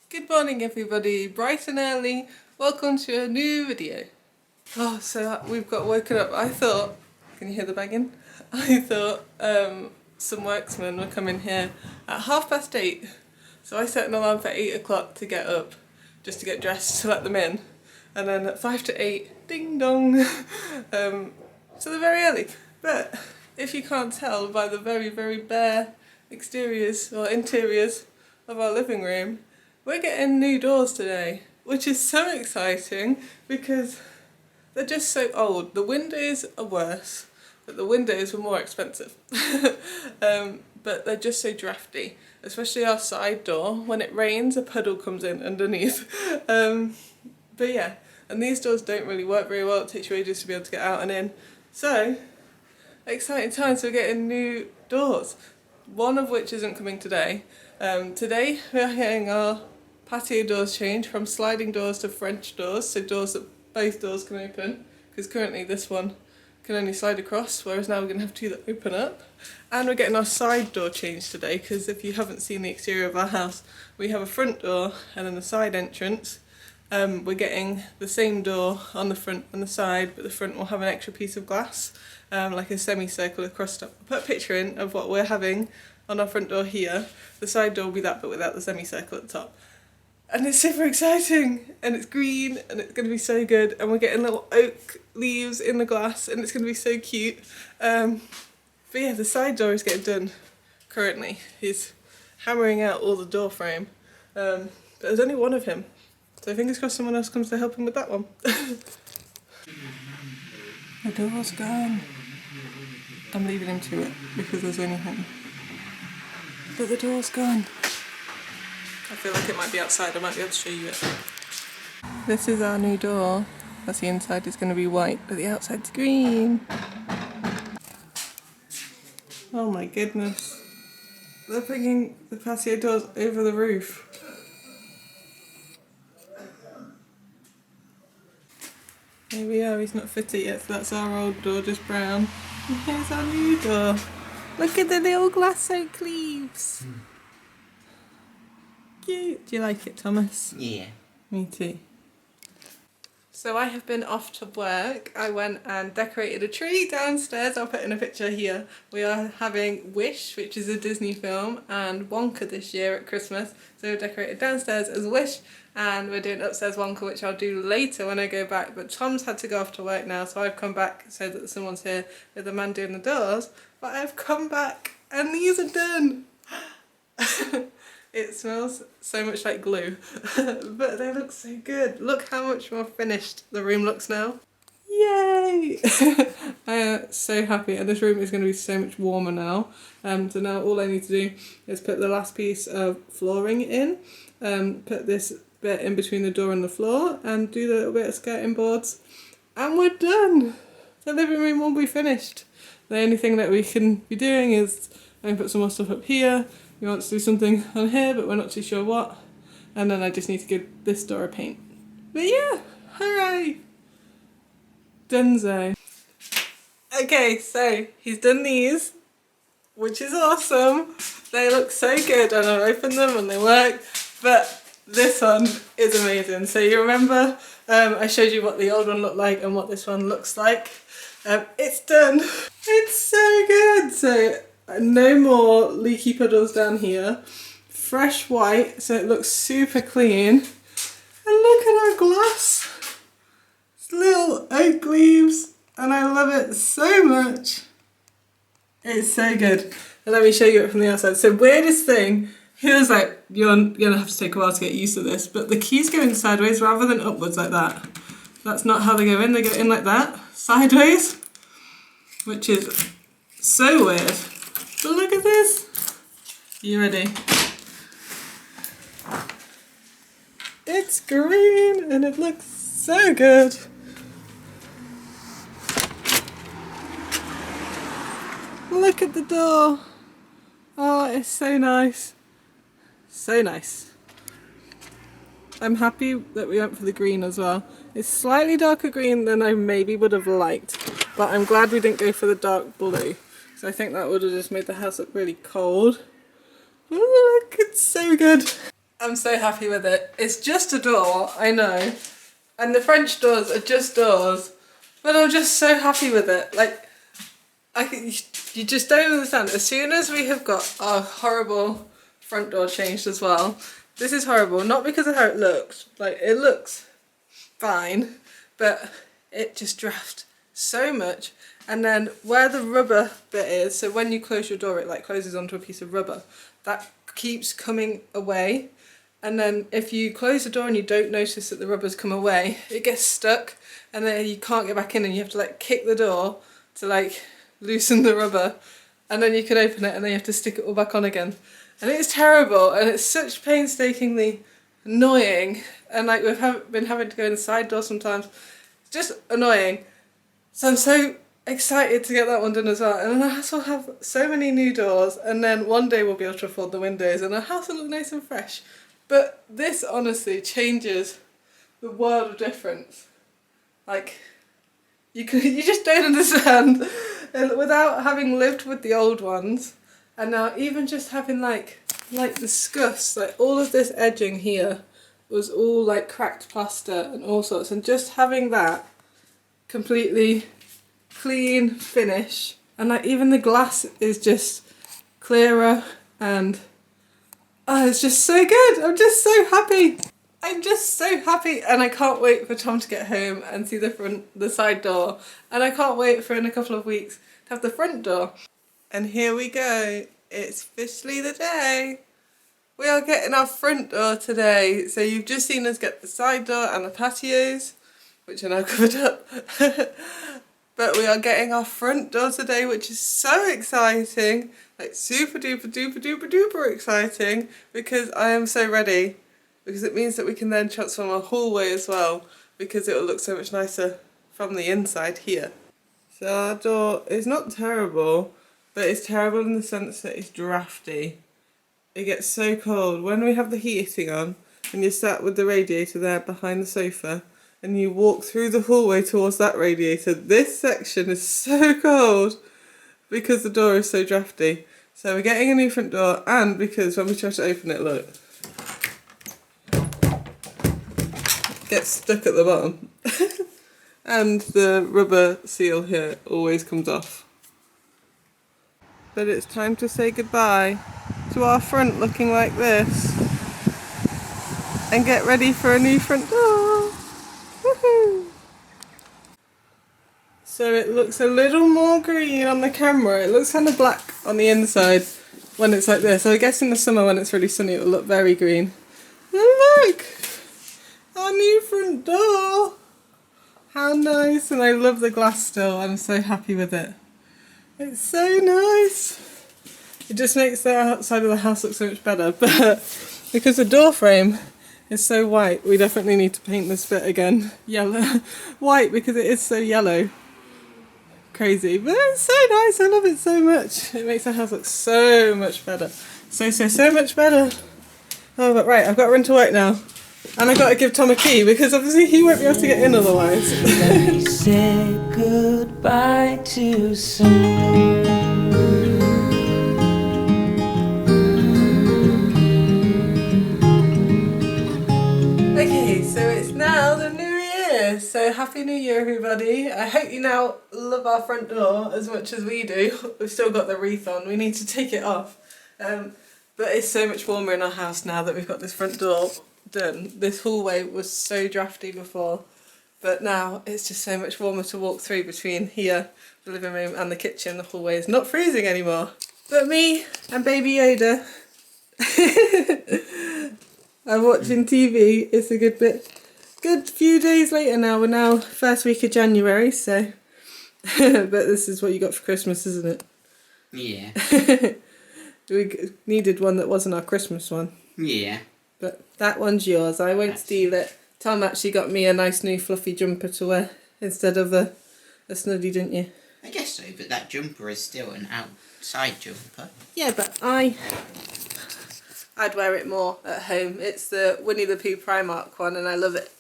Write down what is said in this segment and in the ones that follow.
Good morning everybody, bright and early, welcome to a new video. So we've got woken up. I thought, can you hear the banging? I thought some worksmen were coming here at 8:30. So I set an alarm for 8 o'clock to get up, just to get dressed to let them in. And then at 5 to 8, ding dong. So they're very early. But if you can't tell by the very, very bare exteriors or interiors of our living room, we're getting new doors today, which is so exciting because they're just so old. The windows are worse, but the windows were more expensive. But they're just so drafty, especially our side door. When it rains, a puddle comes in underneath. But yeah, and these doors don't really work very well. It takes you ages to be able to get out and in. So, exciting times for getting new doors. One of which isn't coming today. Today we're getting our patio doors changed from sliding doors to French doors, so doors that both doors can open, because currently this one can only slide across, whereas now we're going to have two that open up. And we're getting our side door changed today, because if you haven't seen the exterior of our house, we have a front door and then a side entrance. We're getting the same door on the front and the side, but the front will have an extra piece of glass, like a semicircle across the top. I'll put a picture in of what we're having on our front door here. The side door will be that, but without the semicircle at the top. And it's super exciting, and it's green, and it's going to be so good, and we're getting little oak leaves in the glass, and it's going to be so cute. But yeah, the side door is getting done currently. He's hammering out all the door frame, but there's only one of him, so fingers crossed someone else comes to help him with that one. The door's gone. I'm leaving him to it, because there's only him. But the door's gone. I feel like it might be outside, I might be able to show you it. This is our new door. That's the inside, is going to be white, but the outside's green. Oh my goodness. They're bringing the patio doors over the roof. Here we are, he's not fitted yet, so that's our old door, just brown. And here's our new door. Look at the little glass oak leaves. Cute. Do you like it, Thomas? Yeah. Me too. So I have been off to work. I went and decorated a tree downstairs. I'll put in a picture here. We are having Wish, which is a Disney film, and Wonka this year at Christmas. So we've decorated downstairs as Wish, and we're doing upstairs Wonka, which I'll do later when I go back. But Tom's had to go off to work now, so I've come back so that someone's here with the man doing the doors. But I've come back and these are done. It smells so much like glue, but they look so good. Look how much more finished the room looks now. Yay! I am so happy, and this room is going to be so much warmer now. So now all I need to do is put the last piece of flooring in, put this bit in between the door and the floor, and do the little bit of skirting boards, and we're done! The living room will be finished. The only thing that we can be doing is I can put some more stuff up here. We want to do something on here, but we're not too sure what. And then I just need to give this door a paint. But yeah, hooray! Dunzo. Okay, so he's done these, which is awesome. They look so good, and I've opened them and they work. But this one is amazing. So you remember I showed you what the old one looked like and what this one looks like. It's done. It's so good. So no more leaky puddles down here. Fresh white, so it looks super clean. And look at our glass. It's little oak leaves, and I love it so much. It's so good. And let me show you it from the outside. So weirdest thing, he was like, you're gonna have to take a while to get used to this, but the keys go in sideways rather than upwards like that. That's not how they go in like that, sideways, which is so weird. But look at this. You ready? It's green and it looks so good. Look at the door. Oh, it's so nice. So nice. I'm happy that we went for the green as well. It's slightly darker green than I maybe would have liked, but I'm glad we didn't go for the dark blue. So I think that would have just made the house look really cold. Look, it's so good. I'm so happy with it. It's just a door, I know. And the French doors are just doors. But I'm just so happy with it. Like, you just don't understand. As soon as we have got our horrible front door changed as well, this is horrible. Not because of how it looks. Like, it looks fine. But it just drafts so much. And then where the rubber bit is, so when you close your door, it like closes onto a piece of rubber. That keeps coming away. And then if you close the door and you don't notice that the rubber's come away, it gets stuck and then you can't get back in and you have to like kick the door to like loosen the rubber, and then you can open it and then you have to stick it all back on again. And it's terrible and it's such painstakingly annoying, and like we've been having to go in the side door sometimes. It's just annoying. So I'm so excited to get that one done as well, and then our house will have so many new doors, and then one day we'll be able to afford the windows and our house will look nice and fresh. But this honestly changes the world of difference. Like, you just don't understand. And without having lived with the old ones, and now even just having like the scuffs, like all of this edging here was all like cracked plaster and all sorts, and just having that completely clean finish, and like even the glass is just clearer, and oh, it's just so good. I'm just so happy. I'm just so happy, and I can't wait for Tom to get home and see the side door, and I can't wait for in a couple of weeks to have the front door. And here we go. It's officially the day. We are getting our front door today. So you've just seen us get the side door and the patios, which are now covered up. But we are getting our front door today, which is so exciting. Like super duper duper duper duper exciting, because I am so ready. Because it means that we can then transform our hallway as well, because it will look so much nicer from the inside here. So our door is not terrible, but it's terrible in the sense that it's drafty. It gets so cold. When we have the heating on, and you're sat with the radiator there behind the sofa, and you walk through the hallway towards that radiator, this section is so cold because the door is so drafty. So we're getting a new front door, and because when we try to open it, look, it gets stuck at the bottom. And the rubber seal here always comes off. But it's time to say goodbye to our front looking like this, and get ready for a new front door. Woohoo! So it looks a little more green on the camera. It looks kind of black on the inside when it's like this. So I guess in the summer when it's really sunny it will look very green. And look! Our new front door! How nice! And I love the glass still. I'm so happy with it. It's so nice! It just makes the outside of the house look so much better. But because the door frame is so white, we definitely need to paint this bit again yellow. White, because it is so yellow. Crazy, but it's so nice. I love it so much. It makes the house look so much better. So much better. Oh, but right, I've got to run to work now. And I've got to give Tom a key, because obviously he won't be able to get in otherwise. We said goodbye too soon. Okay, so it's now the new year. So happy new year, everybody. I hope you now love our front door as much as we do. We've still got the wreath on. We need to take it off. But it's so much warmer in our house now that we've got this front door done. This hallway was so drafty before, but now it's just so much warmer to walk through between here, the living room, and the kitchen. The hallway is not freezing anymore. But me and baby Yoda are watching TV. It's a good few days later now. We're now first week of January, so but this is what you got for Christmas, isn't it? Yeah. We needed one that wasn't our Christmas one. Yeah. But that one's yours. I won't steal it. Tom actually got me a nice new fluffy jumper to wear instead of a snuddy, didn't you? I guess so, but that jumper is still an outside jumper. Yeah, but I'd wear it more at home. It's the Winnie the Pooh Primark one, and I love it.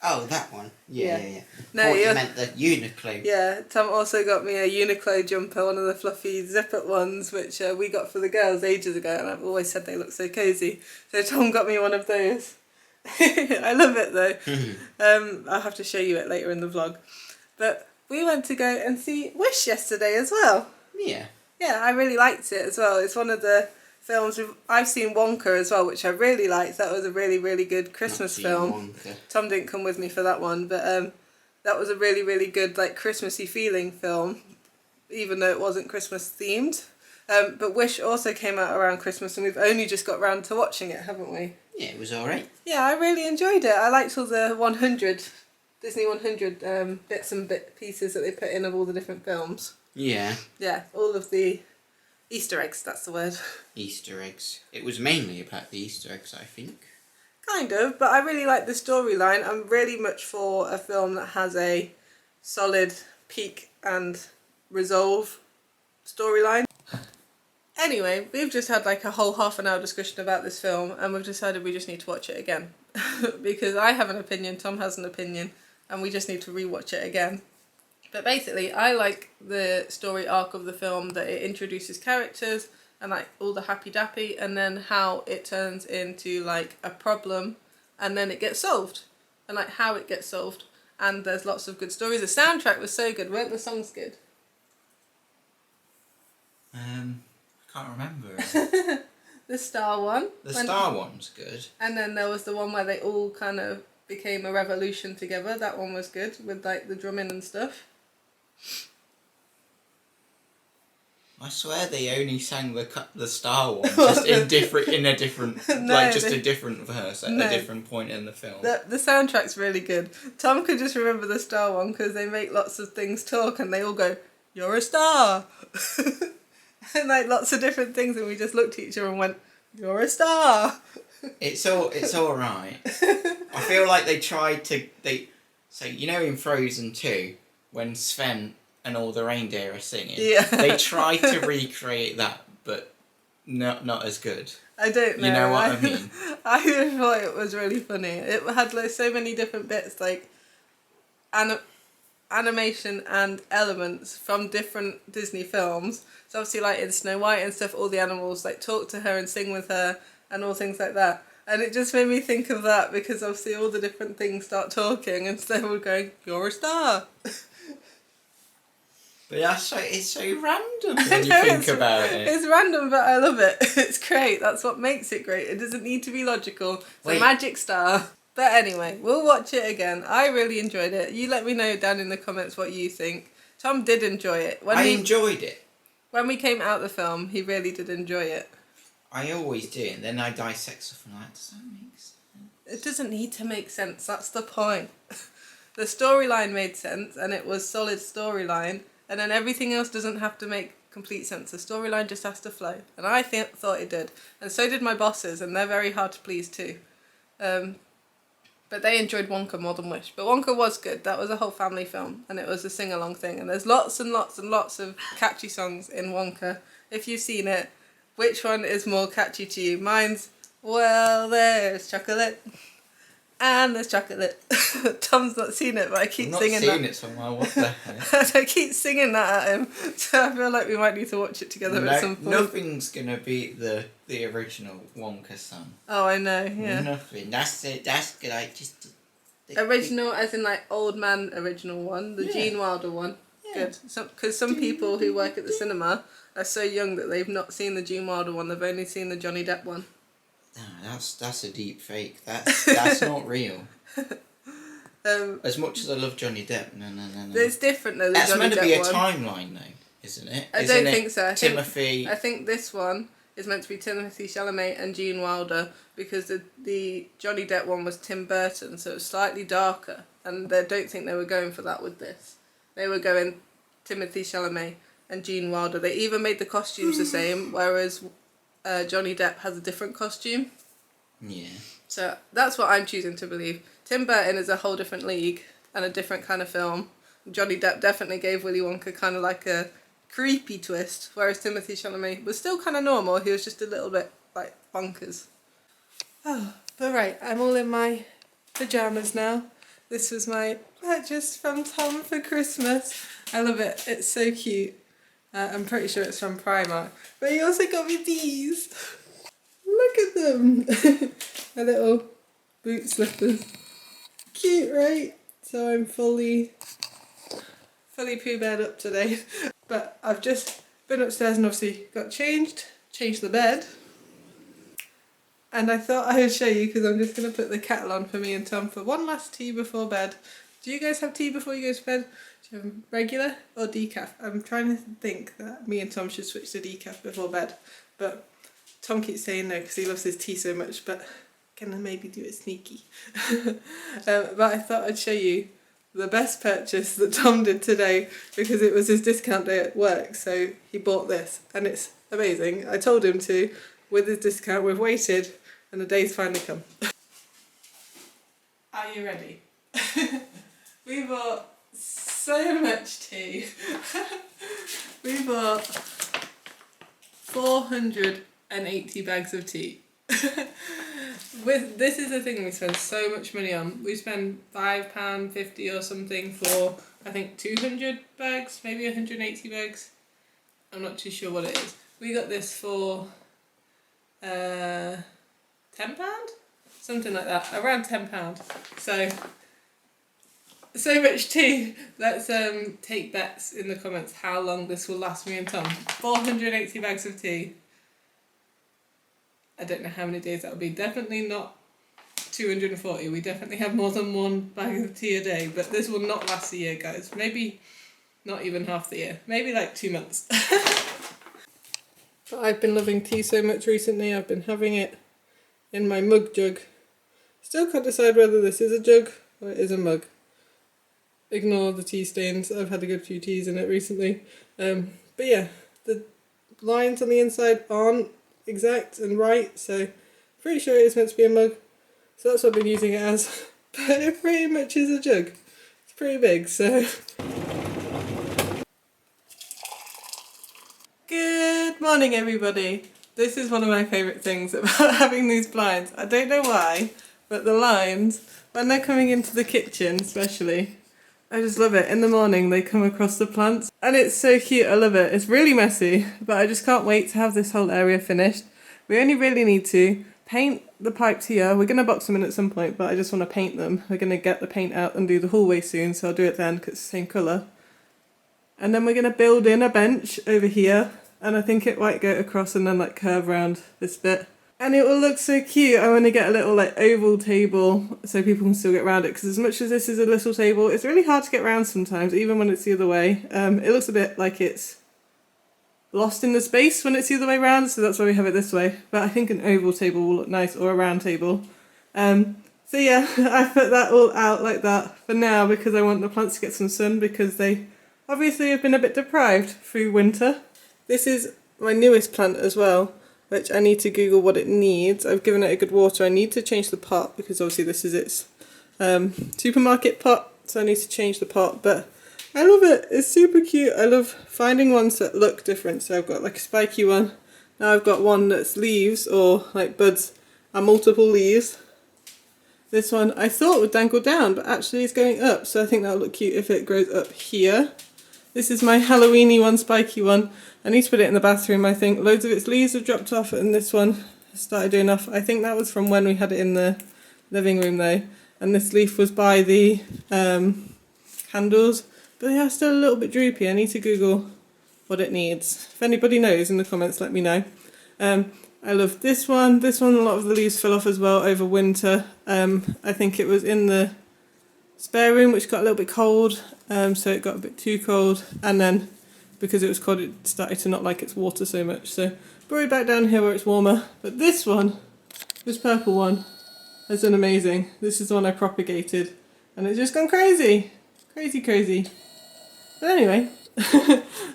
Oh, that one. Yeah, Yeah. yeah, yeah. No, Thought you you're- meant the Uniqlo. Yeah, Tom also got me a Uniqlo jumper, one of the fluffy zip-up ones, which we got for the girls ages ago, and I've always said they look so cosy. So Tom got me one of those. I love it though. I'll have to show you it later in the vlog. But we went to go and see Wish yesterday as well. Yeah. Yeah, I really liked it as well. It's one of the films I've seen Wonka as well, which I really liked. That was a really, really good Christmas Not film. Wonka. Tom didn't come with me for that one, but that was a really, really good, like, Christmassy feeling film, even though it wasn't Christmas themed. But Wish also came out around Christmas, and we've only just got round to watching it, haven't we? Yeah, it was alright. Yeah, I really enjoyed it. I liked all the 100 Disney 100 bits and pieces that they put in of all the different films. Yeah. Yeah, all of the Easter eggs, that's the word. Easter eggs. It was mainly about the Easter eggs, I think. Kind of, but I really like the storyline. I'm really much for a film that has a solid peak and resolve storyline. Anyway, we've just had like a whole half an hour discussion about this film, and we've decided we just need to watch it again. Because I have an opinion, Tom has an opinion, and we just need to rewatch it again. But basically, I like the story arc of the film, that it introduces characters and like all the happy dappy, and then how it turns into like a problem and then it gets solved, and like how it gets solved. And there's lots of good stories. The soundtrack was so good. Weren't the songs good? I can't remember. The Star one. The Star one's good. And then there was the one where they all kind of became a revolution together. That one was good, with like the drumming and stuff. I swear they only sang the Star one just in a different No, like just a different verse at No. a different point in the film. The soundtrack's really good. Tom could just remember the Star one because they make lots of things talk and they all go, "You're a star." And like lots of different things, and we just looked at each other and went, "You're a star." It's all right. I feel like they tried to so you know in Frozen 2 when Sven and all the reindeer are singing. Yeah. They tried to recreate that, but not as good. I don't know. You know what I mean? I just thought it was really funny. It had like so many different bits, like animation and elements from different Disney films. So obviously, like in Snow White and stuff, all the animals like talk to her and sing with her and all things like that. And it just made me think of that because obviously all the different things start talking and so we're going, "You're a star." But it's so random when you think about it. It's random, but I love it. It's great. That's what makes it great. It doesn't need to be logical. It's a magic star. But anyway, we'll watch it again. I really enjoyed it. You let me know down in the comments what you think. Tom did enjoy it. I enjoyed it. When we came out the film, he really did enjoy it. I always do, and then I dissect stuff and I'm like, does that make sense? It doesn't need to make sense. That's the point. The storyline made sense, and it was solid storyline. And then everything else doesn't have to make complete sense. The storyline just has to flow. And I thought it did. And so did my bosses, and they're very hard to please too. But they enjoyed Wonka more than Wish. But Wonka was good. That was a whole family film, and it was a sing-along thing. And there's lots and lots and lots of catchy songs in Wonka. If you've seen it, which one is more catchy to you? Mine's, "Well, there's chocolate. And there's chocolate." Tom's not seen it, but I keep singing that. I've not seen it somewhere, what the heck? I keep singing that at him, so I feel like we might need to watch it together at some point. Nothing's gonna beat the original Wonka song. Oh, I know, yeah. Nothing. That's it. That's good. I just Original, as in like old man original one, the Yeah. Gene Wilder one. Yeah. Good. Because some people who work at the cinema are so young that they've not seen the Gene Wilder one, they've only seen the Johnny Depp one. No, that's a deep fake. That's not real. As much as I love Johnny Depp, no. It's different though. The That's Johnny meant to Depp be a one. timeline though, isn't it? I Isn't don't it think so. Timothy. I think this one is meant to be Timothy Chalamet and Gene Wilder because the Johnny Depp one was Tim Burton, so it was slightly darker, and I don't think they were going for that with this. They were going Timothy Chalamet and Gene Wilder. They even made the costumes the same, whereas Johnny Depp has a different costume. Yeah. So that's what I'm choosing to believe. Tim Burton is a whole different league and a different kind of film. Johnny Depp definitely gave Willy Wonka kind of like a creepy twist, whereas Timothy Chalamet was still kind of normal. He was just a little bit like bonkers. Oh, but right, I'm all in my pyjamas now. This was my purchase from Tom for Christmas. I love it. It's so cute. I'm pretty sure it's from Primark. But he also got me these. Look at them. My little boot slippers. Cute, right? So I'm fully poo bed up today. But I've just been upstairs and obviously got changed the bed. And I thought I would show you because I'm just going to put the kettle on for me and Tom for one last tea before bed. Do you guys have tea before you go to bed? Do you have regular or decaf? I'm trying to think that me and Tom should switch to decaf before bed. But Tom keeps saying no because he loves his tea so much, but can I maybe do it sneaky? But I thought I'd show you the best purchase that Tom did today because it was his discount day at work. So he bought this and it's amazing. I told him to. With his discount, we've waited and the day's finally come. Are you ready? We bought so much tea. We bought 480 bags of tea. This is the thing we spend so much money on. We spend £5.50 or something for I think 200 bags, maybe 180 bags. I'm not too sure what it is. We got this for £10? Something like that, around £10. So much tea. Let's take bets in the comments how long this will last me and Tom. 480 bags of tea. I don't know how many days that will be. Definitely not 240. We definitely have more than one bag of tea a day, but this will not last a year, guys. Maybe not even half the year. Maybe like 2 months. But I've been loving tea so much recently. I've been having it in my mug jug. Still can't decide whether this is a jug or it is a mug. Ignore the tea stains. I've had a good few teas in it recently. But yeah, the lines on the inside aren't exact and right, so pretty sure it is meant to be a mug. So that's what I've been using it as. But it pretty much is a jug. It's pretty big, so... Good morning, everybody. This is one of my favourite things about having these blinds. I don't know why, but the lines, when they're coming into the kitchen especially, I just love it. In the morning they come across the plants and it's so cute. I love it. It's really messy, but I just can't wait to have this whole area finished. We only really need to paint the pipes here. We're going to box them in at some point, but I just want to paint them. We're going to get the paint out and do the hallway soon, so I'll do it then because it's the same colour. And then we're going to build in a bench over here, and I think it might go across and then like curve around this bit. And it will look so cute. I want to get a little like oval table so people can still get around it, because as much as this is a little table, it's really hard to get around sometimes, even when it's the other way. It looks a bit like it's lost in the space when it's the other way around, so that's why we have it this way. But I think an oval table will look nice, or a round table. So yeah, I put that all out like that for now because I want the plants to get some sun, because they obviously have been a bit deprived through winter. This is my newest plant as well, which I need to Google what it needs. I've given it a good water. I need to change the pot because obviously this is its supermarket pot, so I need to change the pot, but I love it. It's super cute. I love finding ones that look different. So I've got like a spiky one. Now I've got one that's leaves, or like buds and multiple leaves. This one I thought would dangle down, but actually it's going up, so I think that'll look cute if it grows up here. This is my Halloweeny one, spiky one. I need to put it in the bathroom. I think loads of its leaves have dropped off and this one has started doing off. I think that was from when we had it in the living room though. And this leaf was by the candles. But they are still a little bit droopy. I need to Google what it needs. If anybody knows in the comments, let me know. I love this one. This one, a lot of the leaves fell off as well over winter. I think it was in the spare room, which got a little bit cold. So it got a bit too cold. And then because it was cold, it started to not like its water so much. So brought it back down here where it's warmer. But this one, this purple one, has done amazing. This is the one I propagated. And it's just gone crazy. Crazy, crazy. But anyway,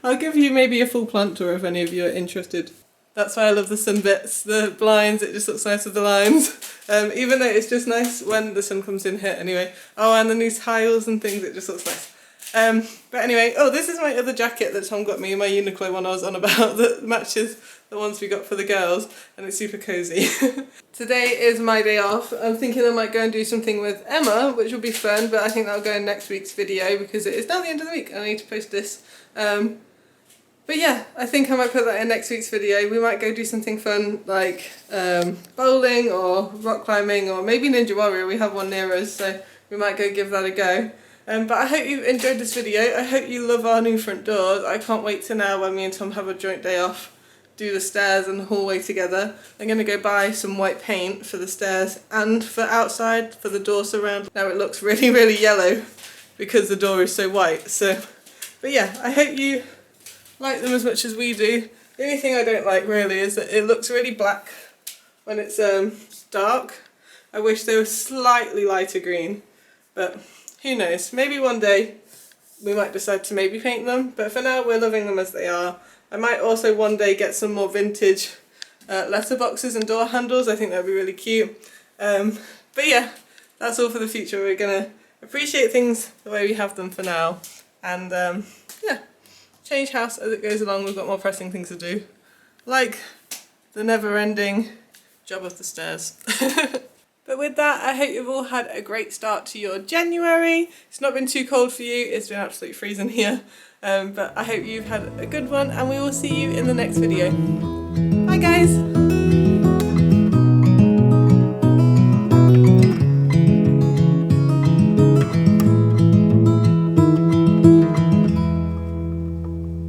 I'll give you maybe a full plant tour if any of you are interested. That's why I love the sun bits, the blinds, it just looks nice with the lines. Even though it's just nice when the sun comes in here anyway. Oh, and the new tiles and things, it just looks nice. But anyway, oh, this is my other jacket that Tom got me, my Uniqlo one I was on about, that matches the ones we got for the girls, and it's super cozy. Today is my day off. I'm thinking I might go and do something with Emma, which will be fun, but I think that'll go in next week's video because it is now the end of the week and I need to post this. But yeah, I think I might put that in next week's video. We might go do something fun like bowling or rock climbing or maybe Ninja Warrior. We have one near us, so we might go give that a go. But I hope you enjoyed this video. I hope you love our new front doors. I can't wait to now when me and Tom have a joint day off, do the stairs and the hallway together. I'm going to go buy some white paint for the stairs and for outside, for the door surround. Now it looks really, really yellow because the door is so white. So, but yeah, I hope you like them as much as we do. The only thing I don't like really is that it looks really black when it's dark. I wish they were slightly lighter green, but who knows, maybe one day we might decide to maybe paint them, but for now we're loving them as they are. I might also one day get some more vintage letterboxes and door handles. I think that would be really cute. But yeah, that's all for the future. We're going to appreciate things the way we have them for now, and yeah, change house as it goes along. We've got more pressing things to do, like the never-ending job of the stairs. But with that, I hope you've all had a great start to your January. It's not been too cold for you, it's been absolutely freezing here. But I hope you've had a good one, and we will see you in the next video. Bye guys!